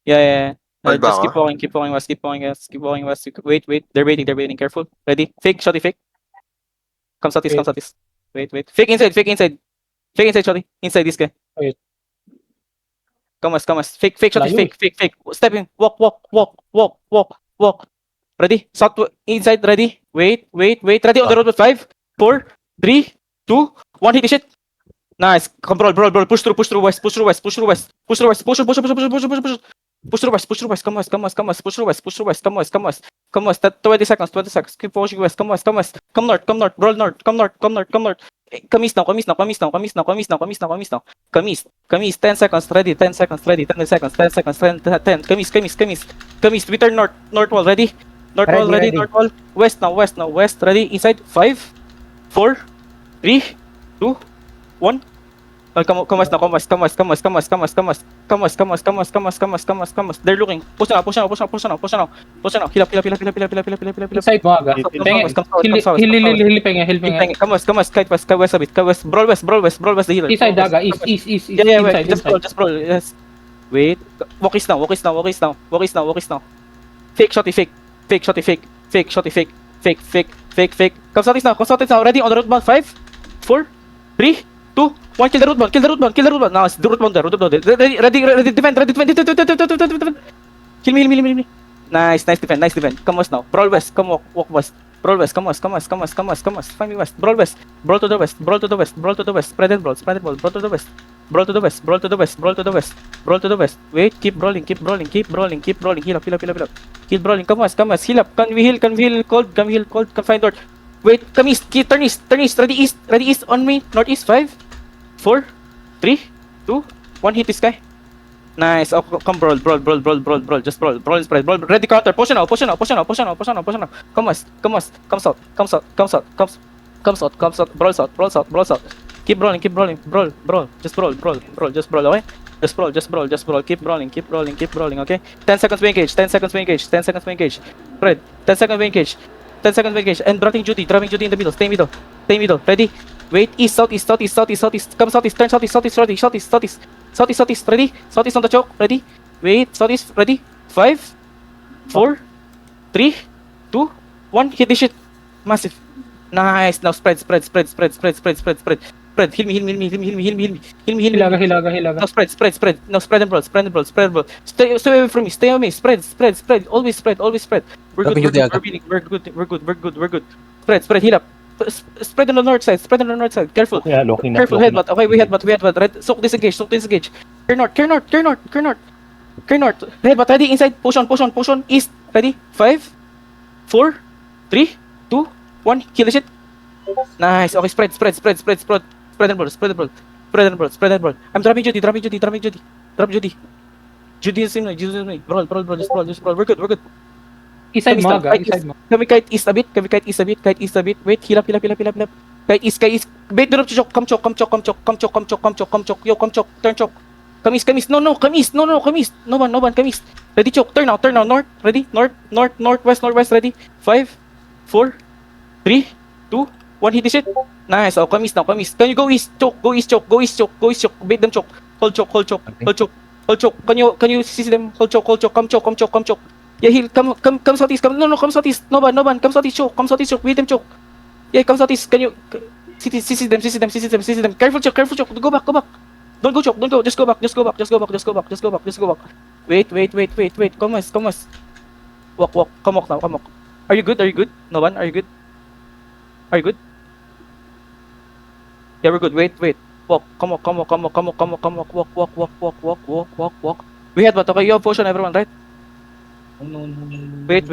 Yeah. Hold ba Just ako? keep walking west, keep walking west, keep walking west. Wait. They're waiting. Careful. Ready? Fake, shotty, fake. Come southeast, come southeast. Wait. Fake inside. Fake inside, shotty. Inside this guy. Wait. Come west. Fake, shotty, Layo fake. Step in. Walk. Ready? South, inside, ready? Wait. Ready on the road with 5, 4, 3, 2, 1. Hit the shit. Nice. Come, bro. Push through west. Push through west. Push through west. Push through west. Come west. Push through west. Come west. 20 seconds. Keep pushing west. Come west. Come north. Roll north. Come north. Come east now. Come east. 10 seconds. Ready. 10 seconds. 10. Come east. We turn north wall. Ready? North wall. Ready. North wall. West now. Ready. Inside. 5, 4, 3, 2, 1. Come west now. Come west. They're looking. Push now. Heal up. Inside mo aga. Hili pengen. Come west. Kite west a bit. Brawl west the healer. Inside aga. East. Yeah, wait. Inside. Just brawl. Yes. Wait. Walk east now. Fake shotty fake. Come southeast now. Ready on the road ball. 5, 4, 3, 2, 1. Kill the root ball. Now it's the root ball there. Ready. Defend. Kill me. Nice defend. Come west now. Brawl west. Come walk west. Brawl west. Come west. Find me west. Brawl west. Brawl to the west. Spread and brawl. Brawl to the west. Brawl to the west. Wait. Keep brawling. Heal up. Keep brawling. Come west. Heal up. Can we heal? Cold. Can find door. Wait. Come east. Turn east. Ready east on me. Northeast. 5, 4, 3, 2, 1. Hit this guy. Nice. Oh, come brawl. Just brawl and spread. Brawl. Ready counter. Push now. Come west. Come south. Brawl south. Keep brawling. Brawl. Just brawl. Okay. Just brawl. Keep brawling. Okay. 10 seconds to engage. Spread. 10 seconds to engage. And dropping Judy in the middle. Stay middle. Ready? Wait. East, southeast. Come southeast. Turn southeast. Ready? Southeast on the choke. Ready? Wait. Southeast. Ready? 5, 4, 3, 2, 1. Hit this shit. Massive. Nice. Now spread. Heal me. Hilaga. Now spread. Now spread and brawl. Stay away from me. Spread. Always spread. We're good. Spread. Heal up. Spread on the north side. Careful. Yeah, looking na. Careful. Headbutt. Okay, we headbutt. Red. Soak disengage. Turn north. Headbutt. Ready. Inside. Push on. East. Ready. 5, 4, 3, 2, 1. Kill the shit. Nice. Okay, spread and brawl. I'm dropping Judy. Drop Judy. Judy is in me. Brawl. Just brawl. We're good. Inside mo aga. Can we kite east a bit? Wait, heal up. Kite east. Wait, drop to choke. Come choke. Yo, come choke. Turn choke. Come east. No, come east. No one. Come east. Ready, choke. Turn now. North. Ready? Northwest. Ready? 5, 4, 3, 2, 1. Hit this shit. Nice. Oh, come east now. Can you go east? Choke. Go east. Choke. Bait them choke. Hold choke. Can you see them? Hold choke. Come choke. Yeah, heal. Come southeast. Come southeast. No ban. Come southeast. Choke. Beat them choke. Yeah, come southeast. Can you see them? Careful choke. Go back. Don't go choke. Don't go. Just go back. Wait. Come west. Walk. Come walk now. Are you good? No ban. Are you good? Yeah, we're good. Wait. Walk. Come walk. Walk. We had what? Okay, you have potion, everyone, right? No. Wait.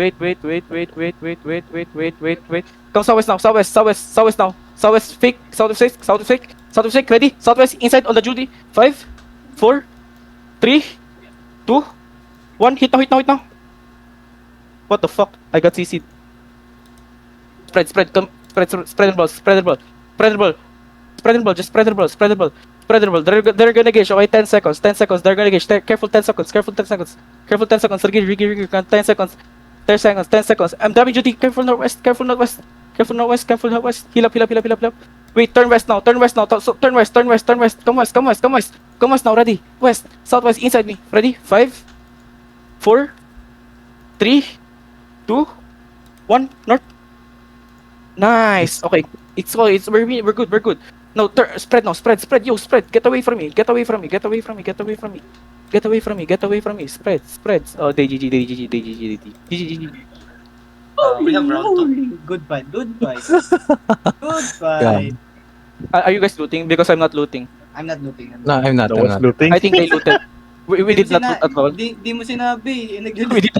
Come southwest now. Southwest now. Southwest fake. Ready? Southwest inside on the Judy. 5, 4, 3, 2, 1. Hit now. What the fuck? I got CC'd. Spread and brawl. Just spread and brawl. They're gonna gauge. Okay, 10 seconds. They're gonna gauge. Careful 10 seconds. Rigi. 10 seconds. 10 seconds. I'm dropping Judy. Careful northwest. Heal up. Wait, turn west now. Turn west. Come west now. Ready? West. Southwest inside me. Ready? 5, 4, 3, 2, 1, north. Nice. Okay. It's we're good. We're good. No, spread now. Spread. Yo, spread. Get away from me. Get away from me. Get away from me. Get away from me. Get away from me. Get away from me. Spread. Oh, DGG. We have round 2. Good fight. Good fight. Good Yeah. fight. Are you guys looting? Because I'm not looting. I'm not looting. No, I'm not. No I'm one's not. looting. I think they looted. We did not loot at all. Di mo sinabi. We did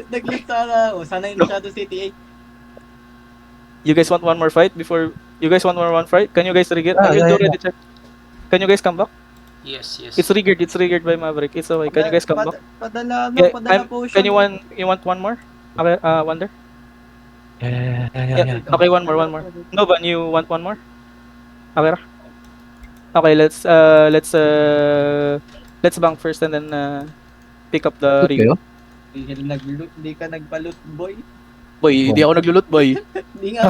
Nag-loot sana. Sana yung Shadow City 8. You guys want one more fight before? You guys want one fight? Can you guys rig it? Ah, yeah, Already check. Can you guys come back? Yes. It's rigged by Maverick. It's okay. Can you guys come back? Padala Yeah, padala potion. Can you want one more? Okay, Wonder? Yeah. Okay, one more. No, but you want one more? Okay. Okay, let's bank first and then pick up the rig. Kayo? Hindi nag-loot. Hindi ka nagpa-loot, boy. Boy, hindi ako naglulot, boy. Hindi nga.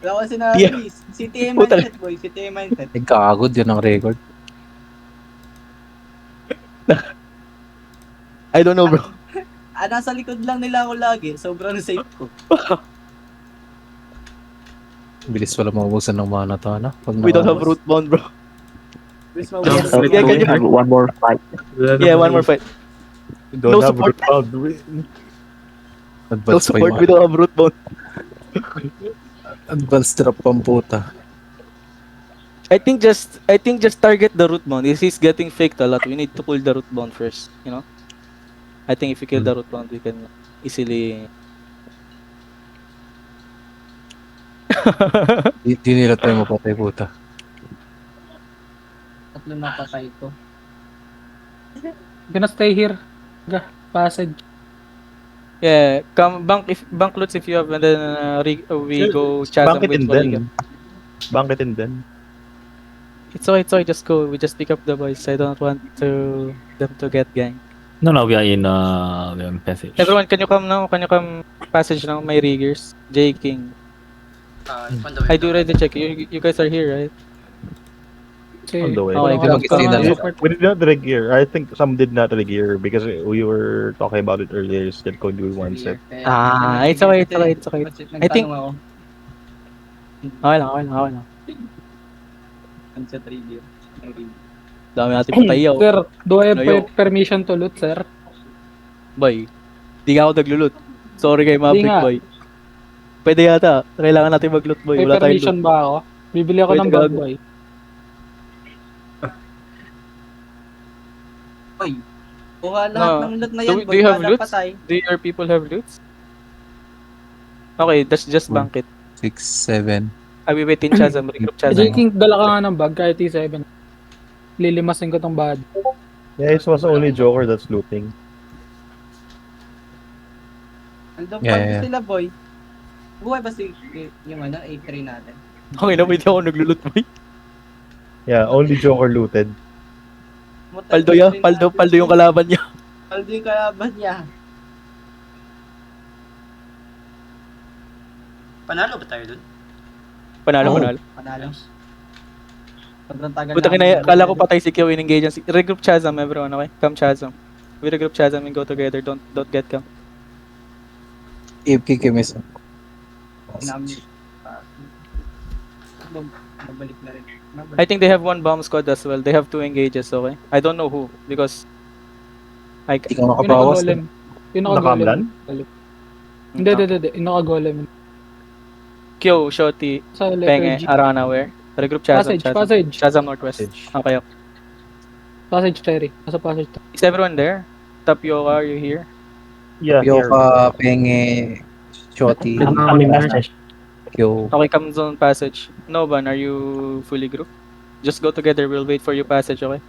Wala ko sinabi. Yeah. CTA Puta. mindset, boy. CTA mindset. Nagkakagod yun ang record. I don't know, bro. Nasa likod lang nila ako lagi. Sobrang safe ko. Bilis wala maubusan ng mana to, ano? Pag We don't have nakaubos. root bound, bro. Please, Yeah, mawala. can you- have one more fight. Yeah, one more fight. We don't No have support. root bound. Advance pa yung We don't have root bound. advance drop pang puta. I think just target the root bound. If he's getting faked a lot, we need to pull the root bound first, you know? I think if we kill the root bound, we can easily... Di nila tayo mapatay puta. Tatlo na patay ko. Gonna stay here. Passage. Yeah, come bank loots if you have, and then we go chasm Bank it with in Polygon. then. Bank it in then. It's okay, just go. We just pick up the boys. I don't want them to get gang. No, we are in passage. Everyone, can you come now? Can you come passage now? My riggers, J King. On the way. I do ready check. You guys are here, right? On the way. Okay, Wala good. ka Mag-stay support. We did not rig here. I think some did not rig here because we were talking about it earlier. Still could do one set. It's okay. I think- Nagtanong ako. Okay lang. One set review. Dami natin patay, yo. Sir, do I have Layo. permission to loot, sir? Boy, di nga ako naglulut. Sorry kay Maverick, nga. boy. Pwede yata. Kailangan natin mag-loot, boy. May Wala tayong permission loot. ba ako? Bibili ako Pwede ng ka- bad boy. Oy. Kuha lahat No. ng loot na Do yan, we- boy. do you have Kada loots? patay. Do your people have loots? Okay, that's just bank it. 6, 7. I will wait in Chasm, regroup J. Chasm. King, dala ka nga ng bag kahit T7. Lilimasin ko tong bad. Yeah, it was only Joker that's looting. Andun Yeah, pa yeah. sila, boy. Buhay ba si yung A3 natin? Okay na, hindi ako naglulot, boy. Yeah, only Joker looted. Paldo ya, paldo yung kalaban niya. Paldo yung kalaban niya. Panalo ba tayo dun? Panalo. Panalo. Sobrang tagal Puta namin kina, kala ko nag-loot. patay si Kyo, in-engage yan. Regroup Chasm, everyone, okay? Come Chasm. We regroup Chasm and go together. Don't get come. AFK kami sa. Namin. Babalik na rin. I think they have one bomb squad as well. They have 2 engages, okay? I don't know who, because... Hindi ka Yung makabawas. naka-golem. Yung Naka-amlan? naka-golem. Hindi. Yung naka-golem. Kyo, Shoti, Sa Penge, lethargy. Arana, where? Regroup Chasm, Passage. Chasm Northwest. Okay. Passage, Terry. Nasa passage. Is everyone there? Tapioca, are you here? Yeah, here. Yoka, Penge, Shoti, Kyo. Okay, come zone passage. Noban, are you fully grouped? Just go together. We'll wait for you passage, okay?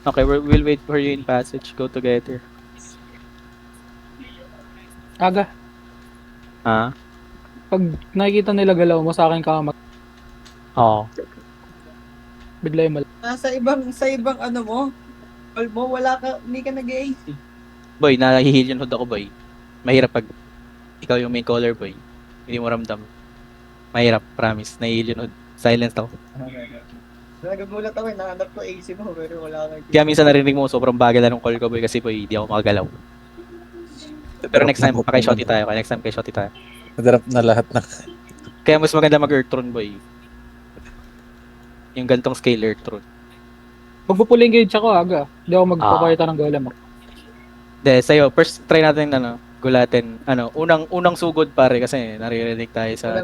Okay, we'll wait for you in passage. Go together. Aga. Ah? Pag nakikita nila galaw mo sa akin ka Oo. bigla yung mal. Sa ibang ano mo, call mo, wala ka, hindi ka nag-AC. Boy, nahihil yung hood ako, boy. Mahirap pag ikaw yung main caller, boy. Hindi mo ramdam. Mahirap, promise. Nahihil yung hood. Silence ako. Nagagulat ako, nahanap ko AC mo, pero wala ka. Kaya minsan narinig mo, sobrang bagal na ng call ko, boy, kasi boy, hindi ako makagalaw. Pero next time, pakay-shotty tayo. Next time, kay-shotty tayo. Nadarap na lahat ng... Kaya mas maganda mag-Earthron, boy. Yung gantong scale Earthron. Magpo-full engage ako aga. Hindi ako magpapakita ng golem. De, sa'yo, first try natin, gulatin. Unang sugod, pare, kasi naririnig tayo sa...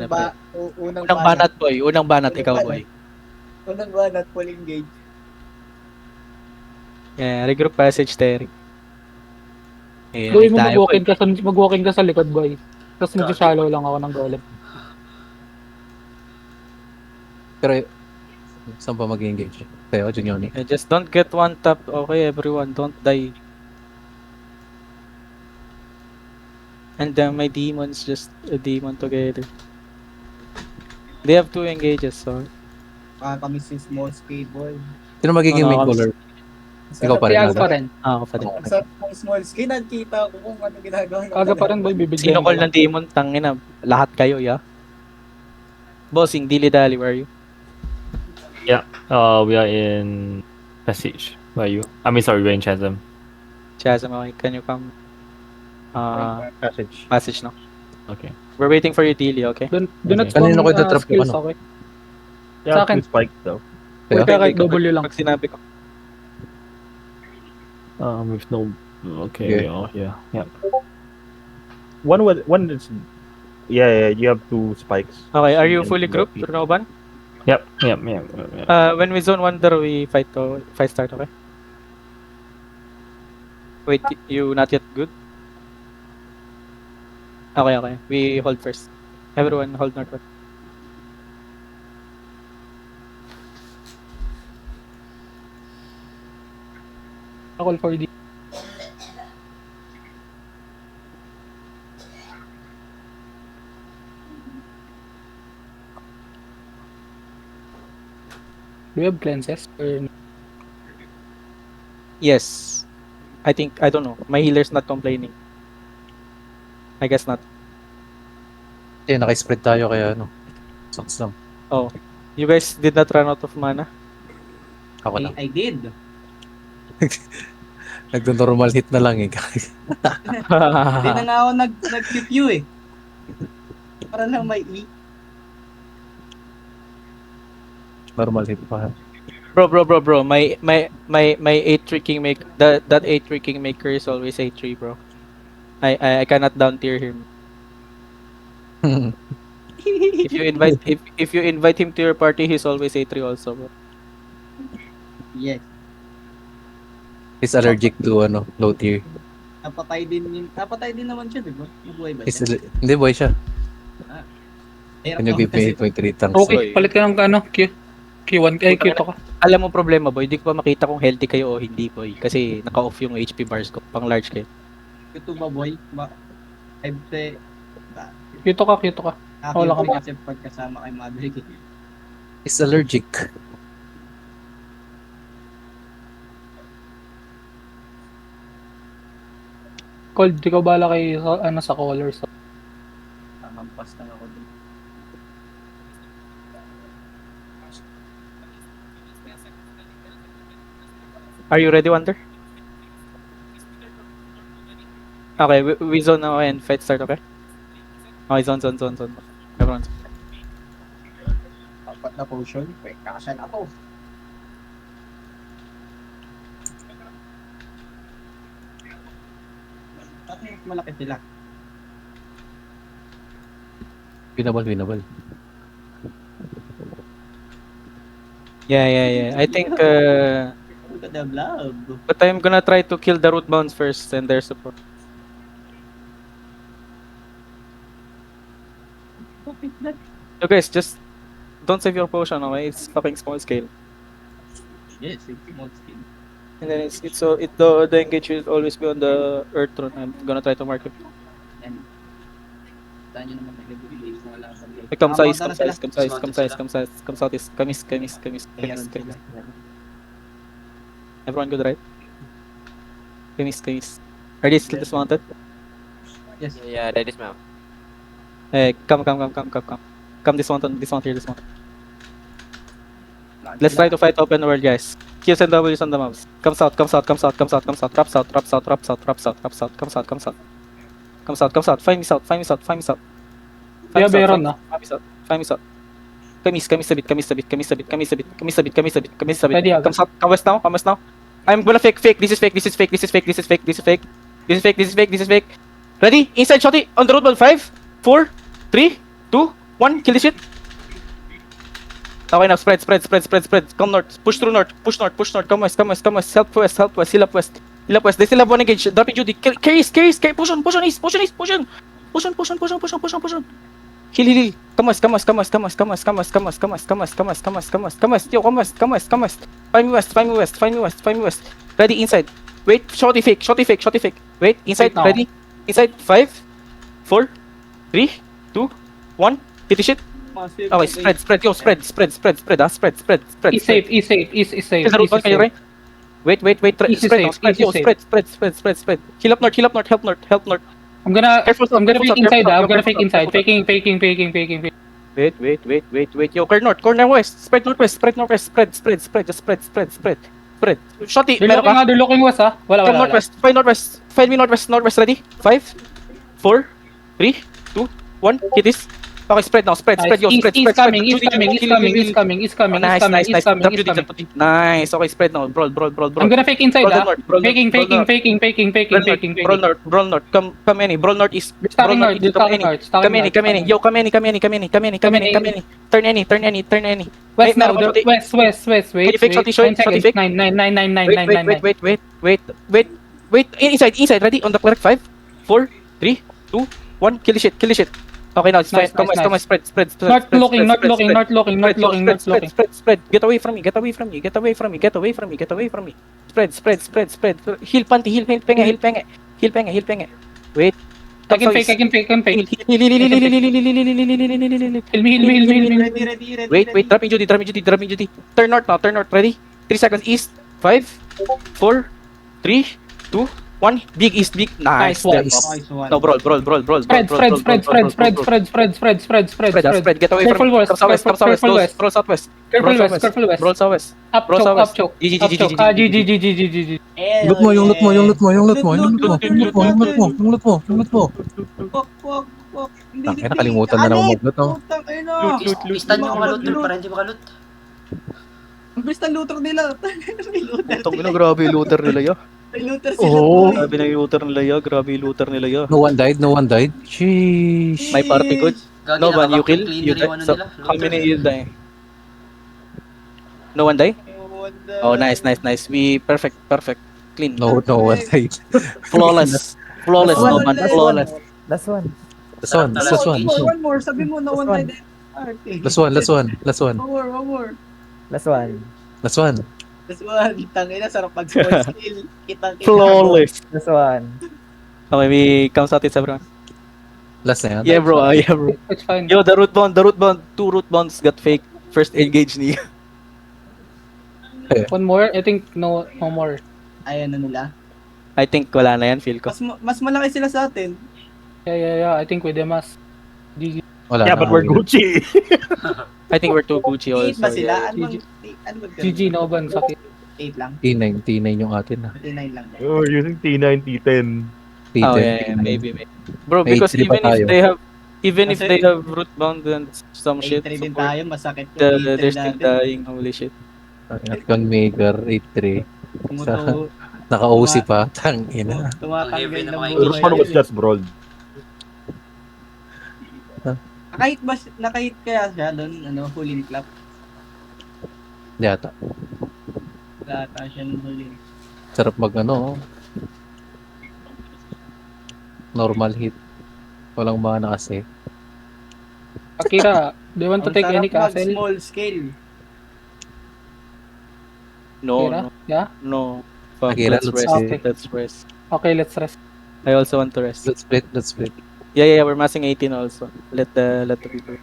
Unang Unang banat, boy. Unang banat, ikaw, boy. Unang banat, full engage. Yeah, regroup passage, Terry. Eh, Gawin mo tayo, boy. mag-walking ka sa likod, boy. Tapos mag-shallow lang ako ng golem. Pero, saan pa mag-engage? Tayo, Junioni. Just don't get one tap, okay, everyone. Don't die. And my demons just a demon together. They have 2 engages, so... Kami si small scale boy. Sino magiging main Ano, caller? Ikaw pa Si rin, Aga Aga. pa rin. Ako pa din. Ang sarap ng small scale, nakita ko kung ano ginagawa ng Aga pa rin, boy. Bibigyan Sino ko call lang. ng demon? Tangina, lahat kayo, yeah? Bossing, dilly-dally, where are you? We are in passage. Where are you? I mean, sorry, we're in chasm. Chasm, okay, can you come? Passage. Passage, no? Okay. We're waiting for you, Dilly, okay? Do not Okay. spawn Kanino ko itatrap yung skills, ano? okay? Yeah, Sa akin. 2 spikes though. Huwag ka kahit Pag- W lang. Pag sinabi ko. With no. Okay. Yeah. Oh, yeah. Yeah. One is... Yeah, you have 2 spikes. Okay, are you And fully grouped, Loki. Roban? Yep. When we zone wonder, we fight start, okay? Wait, you not yet good? Okay. We hold first. Everyone hold northward. Call for the... Do you have cleanses? Or... Yes. I don't know. My healer's not complaining. I guess not. Eh, naka-spread tayo kaya ano. Sucks lang. You guys did not run out of mana? Ako lang. I did. Nagdo-normal hit na lang eh. Hindi na nga ako nag-QQ eh. Para lang may E. Normal hit pa. Bro. My 8-3 kingmaker, that 8-3 kingmaker is always 8-3, bro. I cannot down tier him. If you invite him to your party, he's always 8-3 also, bro. Yes. He's allergic to ano, low tier. Napatay din naman siya, di ba? Nabuhay ba siya? Hindi boy siya. Hirap Kanya naman kasi. give me 3 tanks. Okay, palit ka ng Q1, Q2 ka. Alam mo problema, boy, di ko pa makita kung healthy kayo o hindi, boy. Kasi naka-off yung HP bars ko, pang large kayo. Ito ba boy? Q2 ka. Wala ka ba? Kasi pagkasama kay Maverick. He's allergic. Cold, di ka bala kay sa colors. Mamampas lang ako dun. Are you ready, Wonder? Okay, we zone now and fight start, okay? Okay, zone. Everyone. Apat na potion. Wait, kakasan ako. Bakit mas malaki sila? Binabal. Yeah. I think, Look at the blob. but I'm gonna try to kill the root bounds first and their support. You guys, just don't save your potion, okay? It's fucking small scale. Yes, it's small skin. And then the engage will always be on the earth throne. I'm gonna try to mark it. And saan nyo naman nagbibigay sa wala sa Hey, come Tama, size. tara sila. Come southeast. Ayan, sila. Everyone good, right? Kamis. Are they still dismounted? Yes. Yeah, that is ma'am. Hey, come. Come dismount here. Let's try to fight open world, guys. Qs and Ws on the mobs. Come south. Trap south. Come south. Comes out. Find me south. Yeah, Baron na. Find me south. Kamis a bit. Ready agad. Come west now. I'm gonna fake. This is fake. Ready? Inside shotty on the road ball. 5, 4, 3, 2, 1. Kill this shit. Okay now. Spread. Come north. Push north. Come west. Help west. Heal up west. They still have one engage. Dropping Judy. Carries. Push on east. Push on. Heal. Come west. Yo, come west. Find me west. Ready, inside. Wait, shotty fake. Wait, inside, Wait now. ready. Inside, 5, 4, 3, 2, 1. Hit the shit. Massive. Okay, spread. Yo, spread. Spread. East safe. Kill the road, can you right? Wait. Easy Spread now, safe, spread. easy Yo, safe. spread. Heal up north. Help north. I'm gonna Careful, fake inside. careful, I'm gonna careful, fake inside. careful. Faking. Wait. Yo, corner west. Spread northwest. Spread. Just spread. Shotty, meron ka? They're looking west ha. Wala. Come northwest. Find me northwest. Ready? 5, 4, 3, 2, 1. Hit this. Okay, spread now. Spread. Yo, spread. He's coming. Nice. Nice. Okay, spread now. Brawl. I'm gonna fake inside Brawl ha. north, brawl Faking. Brawl north. Come any. Brawl north is. They're stacking north. Come any. Yo, come any. Turn any. West now. meron ka, West. Wait. Can you fake shotty, shotty, 9 seconds. fake? 9. Wait. Inside. Ready? On the correct. 5, 4, 3, 2, 1. Kill the shit. Okay, now it's fine. Nice, Come nice, on, spread. Not looking. Spread. Get away from me. Spread. Heal panty. Heal penge. Wait. I can fake. Heal. Heal me. Ready. Wait. Dropping Judy. Turn north now. Ready? 3 seconds east. 5, 4, 3, 2, 1. Big east. Nice. Nice one. Nice one. No, brawl. Spread. Spread. Get away Careful from me. west, Come southwest. careful west. Brawl southwest. Careful west. Brawl southwest. Up Brawl southwest. choke. GG. GG. Loot mo. Yung loot mo. Walk. Tangina, nakalimutan na naman mag-loot, no? Loot. Istan nyo makalot dun para hindi makalot. Ang bilis ng looter nila. Grabe yung looter nila ya. May looter sila. boy. Grabe na yung looter nila ya. No one died. Sheesh. My party good. Gagi, No one, you nakabak- kill. cleaner You yung die. ano So, nila, how looter. many you die? No one die? Wanda. Oh, nice. We perfect. Clean. No one died. Flawless. No one. Flawless. Last one. One more. Sabi mo na one died. Last one. One more. Last one. This one. Tangina, sarap mag-sports skill. Kitang-kita. Flawless. Last one. Okay, we comes out it everyone. Last na yan? Yeah, bro. It's fine. Yo, the root bond. 2 root bonds got fake. First engage niya. One more. I think no more. Ayan na nila. I think wala na yan, feel ko. Mas malaki sila sa atin. Yeah. I think with them as GG. Wala Yeah, na. but we're Gucci. I think we're too Gucci 8 also. ba sila? Yeah. Ano ba? GG no ban sakit. 8 lang. T9 yung atin na. 9 lang. We're using T9, T10. T10. Oh, yeah, maybe. Bro, May because three pa even if Kasi- they have root bound and some shit, 8-3 din support, tayo. Masakit yung they're 8-3 still natin. dying. Holy shit. Gunmaker 8-3. Tumutu- Naka-OC pa. Tangina. Tumatanggal Heavy na ng mga buhay. Paano was just brawl? Nakahit kaya siya doon, huling clap. Yata. Lata siya ng huling. Sarap mag normal hit. Walang mana kasi. Akira, do you want to Ang take sarap any castle? small scale. No, Akira? no, Yeah? no. Fuck, Akira, let's let's rest. see. Let's rest. Okay, let's rest. I also want to rest. Let's split. Yeah, we're massing 18 also. Let the people.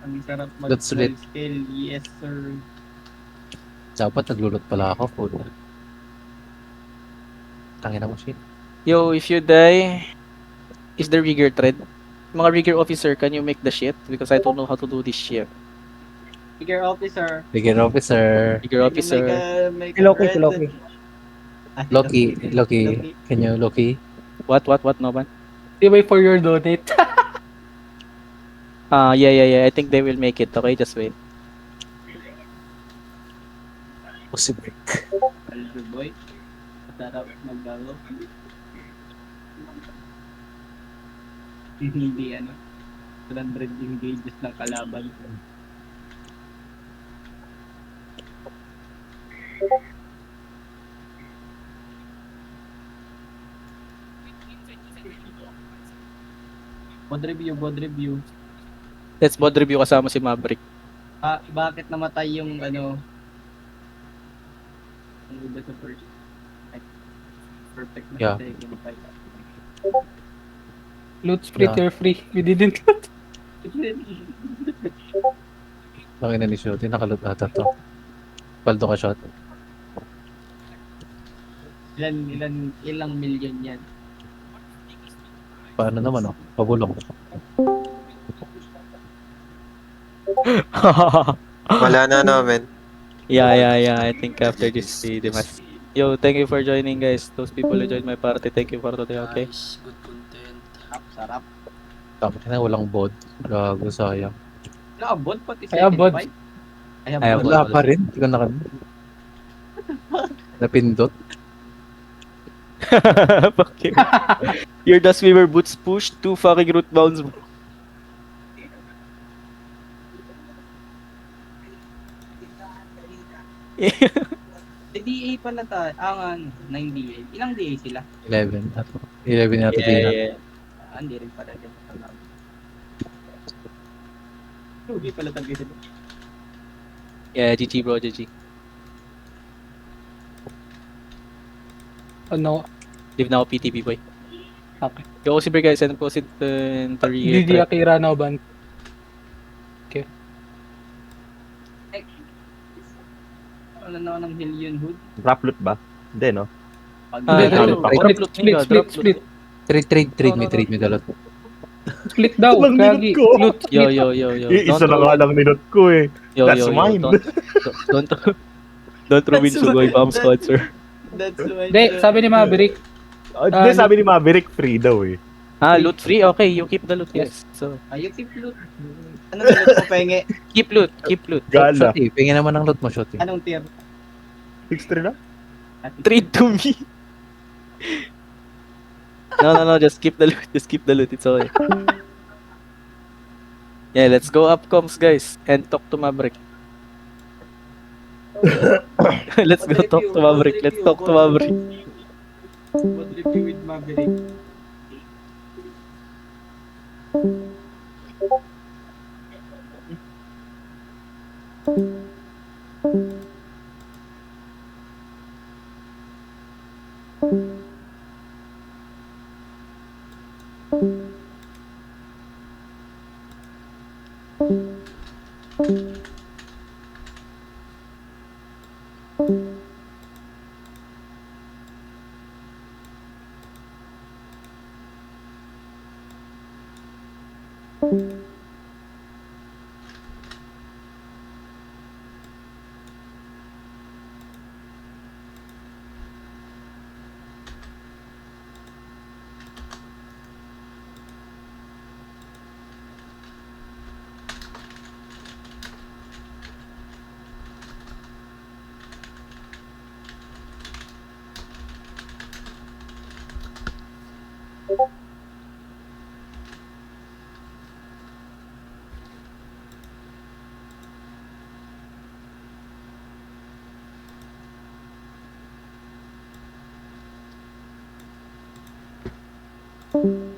Ang sarap mag That's small lit. scale. Yes, sir. Dapat naglulot pala ako. Food. Tangina mo shit. Yo, if you die, is the rigger thread? Mga rigger officer, can you make the shit? Because I don't know how to do this shit. Figure officer. Bigger officer. Rigger officer. Make Loki, red. Loki. Ah, Loki. Can you Loki? What, no man? Di wait for your donate. Yeah. I think they will make it. Okay, just wait. Possible. Aldo boy. Masarap maglaro. Hindi ano. 100 engages ng kalaban. Bod review. Let's bod review kasama si Maverick. Bakit namatay yung ano? Ang iba sa first. Perfect na Yeah. sa second fight. Loot split, Yeah. you're free. We didn't loot. Laki na ni Shot. Nakalot ata to. Paldo ka shot. Ilang million yan. Paano naman oh? Pabulong. Wala na namin. Yeah. I think after this, they must. Yo, thank you for joining, guys. Those people who joined my party, thank you for today, okay? Nice, good content. Sarap. Tama na walang bod. Gago sayang. Naabot pati Ay, abot. fight. Ay, Ay, abot. Wala pa rin. Hindi ko napindot. Fuck you. Your the swimmer boots push 2 fucking root bounds, bro. DA pala tayo. Ang 9 DA. Ilang DA sila? 11. 11 yata din. Yeah. Hindi rin pala din. Hindi pala tayo sila. Yeah, GG bro, GG. Ano? Leave na ako PTP boy. Okay. Yo, si Brig guys, send ko si Didi Akira na ban. Wala na ako ng Hillion Hood. Drop loot ba? Hindi, no? Pag Ah, drop Split. Trade me dalot. Split daw, Walang Kagi. minute ko. Loot, Yo. Isa na nga lang minute ko eh. That's mine. Don't throw in That's Sugoy mine. bomb squad, sir. That's why. Hindi, sabi ni Maverick, Hindi, sabi ni Maverick free daw eh. Loot free? Okay, you keep the loot, yes. So, Ayok si Flute. Anong loot mo, Penge? keep loot. Gala. Shot eh. Pingin naman ng loot mo, Shot eh. Anong tier? 6-3 na? Trade to me. No, just keep the loot. It's okay. Yeah, let's go up comms, guys, and talk to Maverick. Let's go talk to Maverick. What review with Maverick? you